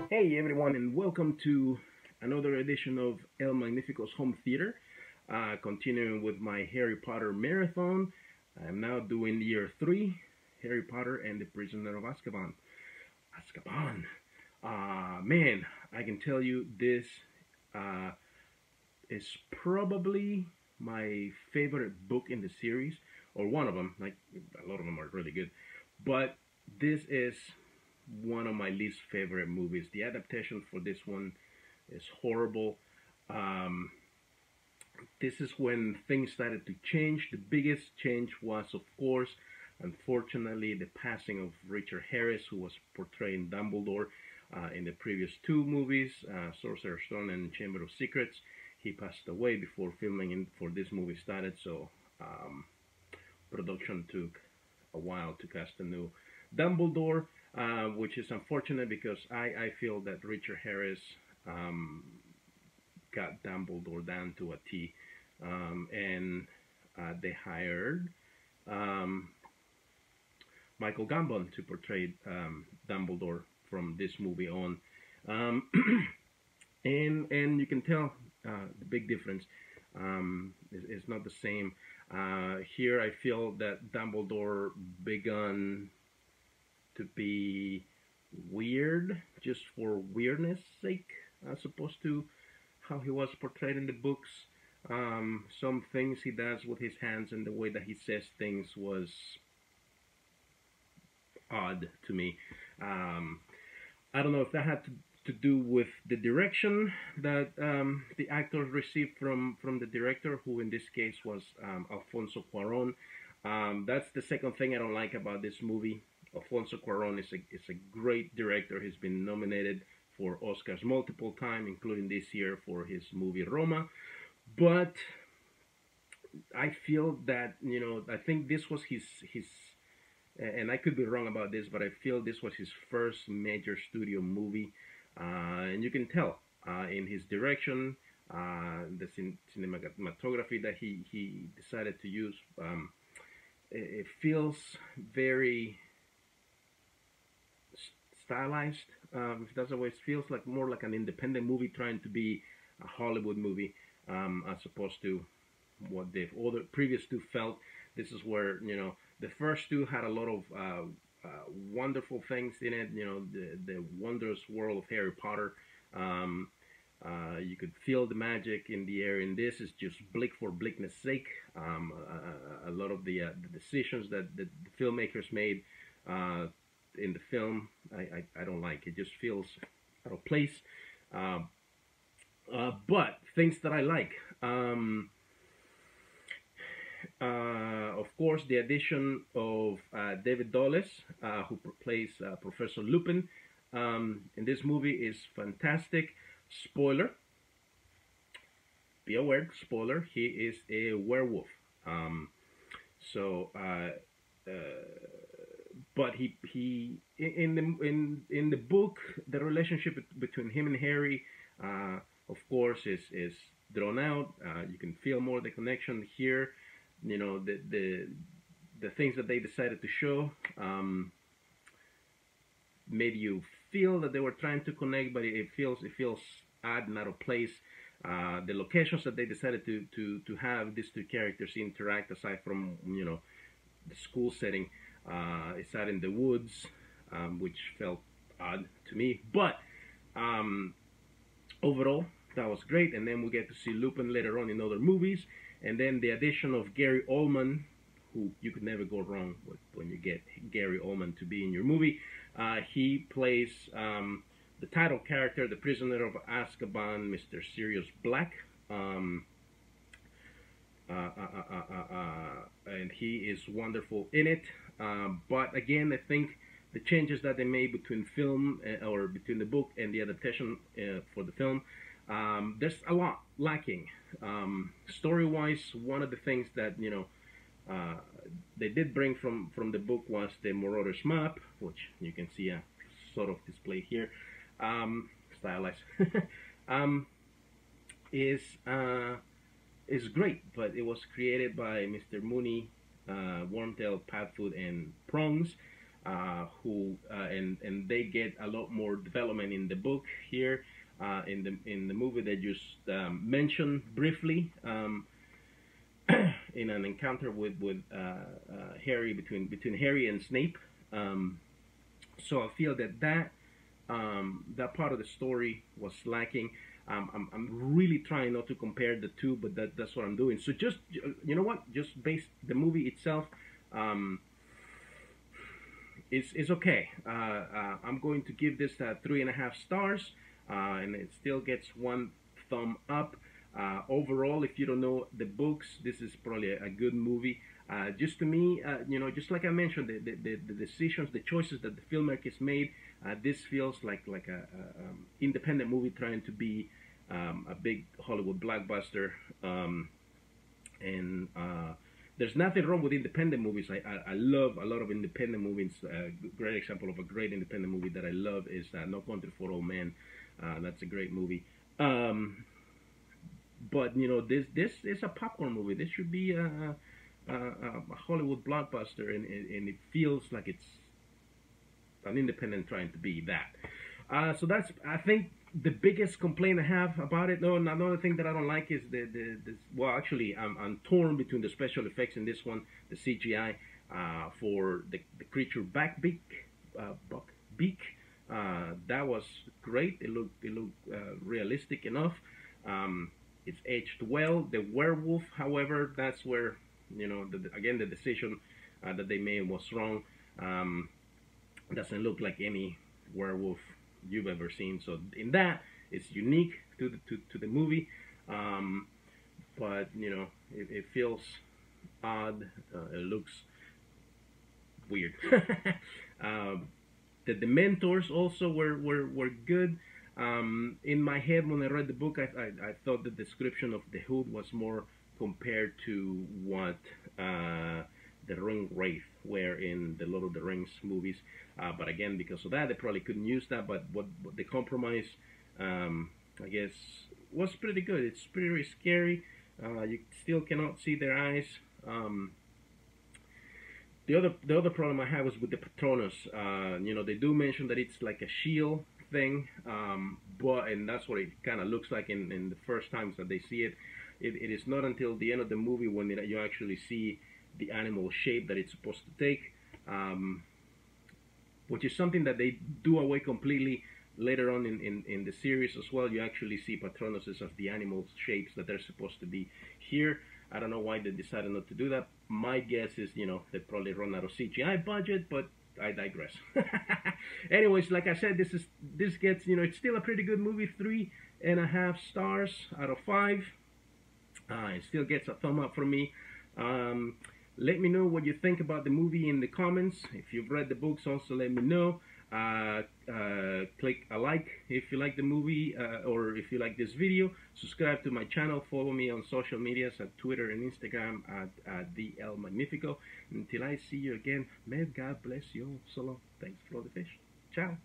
Hey everyone, and welcome to another edition of El Magnifico's Home Theater. Continuing with my Harry Potter marathon. I'm now doing year 3, Harry Potter and the Prisoner of Azkaban. Azkaban. Man, I can tell you this uh, is probably my favorite book in the series, or one of them. Like, a lot of them are really good, but this is one of my least favorite movies. The adaptation for this one is horrible. Um, this is when things started to change. The biggest change was, of course, unfortunately, the passing of Richard Harris, who was portraying Dumbledore in the previous two movies, Sorcerer's Stone and Chamber of Secrets. He passed away before filming for this movie started, so production took a while to cast a new Dumbledore, which is unfortunate because I feel that Richard Harris got Dumbledore down to a T, and they hired Michael Gambon to portray Dumbledore from this movie on, and you can tell the big difference. It's not the same. Here I feel that Dumbledore begun to be weird just for weirdness sake, as opposed to how he was portrayed in the books. Some things he does with his hands and the way that he says things was odd to me. I don't know if that had to do with the direction that the actors received from the director, who in this case was Alfonso Cuarón. That's the second thing I don't like about this movie. Alfonso Cuarón is a great director. He's been nominated for Oscars multiple times, including this year for his movie Roma. But I feel that, I think this was his and I could be wrong about this, but I feel this was his first major studio movie. And you can tell in his direction, the cinematography that he decided to use, it feels very stylized. That's the way it feels, like more like an independent movie trying to be a Hollywood movie, as opposed to what the other previous two felt. This is where, the first two had a lot of wonderful things in it. The wondrous world of Harry Potter. You could feel the magic in the air. In this is just bleak for bleakness sake. A lot of the decisions that the filmmakers made in the film, I don't like. It just feels out of place. But things that I like. Of course, the addition of David Dulles, who plays Professor Lupin, in this movie is fantastic. Spoiler. Be aware, spoiler. He is a werewolf. But he in the book, the relationship between him and Harry, of course, is drawn out. You can feel more the connection here. The things that they decided to show made you feel that they were trying to connect, but it feels odd and out of place. The locations that they decided to have these two characters interact, aside from the school setting, it's out in the woods, which felt odd to me. But overall, that was great. And then we get to see Lupin later on in other movies. And then the addition of Gary Oldman, who you could never go wrong with when you get Gary Oldman to be in your movie. He plays the title character, the Prisoner of Azkaban, Mr. Sirius Black. And he is wonderful in it. But again, I think the changes that they made between film or between the book and the adaptation for the film. There's a lot lacking. Story-wise, one of the things that they did bring from the book was the Marauders map, which you can see sort of displayed here, stylized. is great, but it was created by Mr. Mooney, Wormtail, Padfoot, and Prongs, and they get a lot more development in the book here. In the movie, they just mentioned briefly in an encounter with Harry between Harry and Snape. So I feel that part of the story was lacking. I'm really trying not to compare the two, but that's what I'm doing. So just just base the movie itself. It's okay. I'm going to give this 3.5 stars, and it still gets 1 thumb up. Overall, if you don't know the books, this is probably a good movie. Just to me, just like I mentioned, the decisions, the choices that the filmmakers made, this feels like a independent movie trying to be a big Hollywood blockbuster. And there's nothing wrong with independent movies. I love a lot of independent movies. A great example of a great independent movie that I love is No Country for Old Men. That's a great movie. But this is a popcorn movie. This should be a Hollywood blockbuster, and it feels like it's an independent trying to be that. So that's, I think, the biggest complaint I have about it. No, another thing that I don't like is well, actually, I'm torn between the special effects in this one, the CGI for the creature Buckbeak. That was great. It looked realistic enough. It's aged well. The werewolf, however, that's where again the decision that they made was wrong. Doesn't look like any werewolf you've ever seen. So in that, it's unique to the movie, but it feels odd. It looks weird. The Dementors also were good. In my head, when I read the book, I thought the description of the Hood was more compared to what the Ring Wraith were in the Lord of the Rings movies. But again, because of that, they probably couldn't use that. But what the compromise, I guess, was pretty good. It's pretty scary. You still cannot see their eyes. The other problem I have was with the Patronus. They do mention that it's like a shield thing, and that's what it kind of looks like in the first times that they see it. It is not until the end of the movie when you actually see the animal shape that it's supposed to take, which is something that they do away completely later on in the series as well. You actually see Patronuses as the animal shapes that they're supposed to be. Here, I don't know why they decided not to do that. My guess is, they probably run out of CGI budget, but I digress. Anyways, like I said, this gets, it's still a pretty good movie. 3.5 stars out of 5. It still gets a thumb up from me. Let me know what you think about the movie in the comments. If you've read the books, also let me know. Click a like if you like the movie, or if you like this video. Subscribe to my channel. Follow me on social medias at Twitter and Instagram at the El Magnifico. Until I see you again, may God bless you all. So long. Thanks for the fish. Ciao.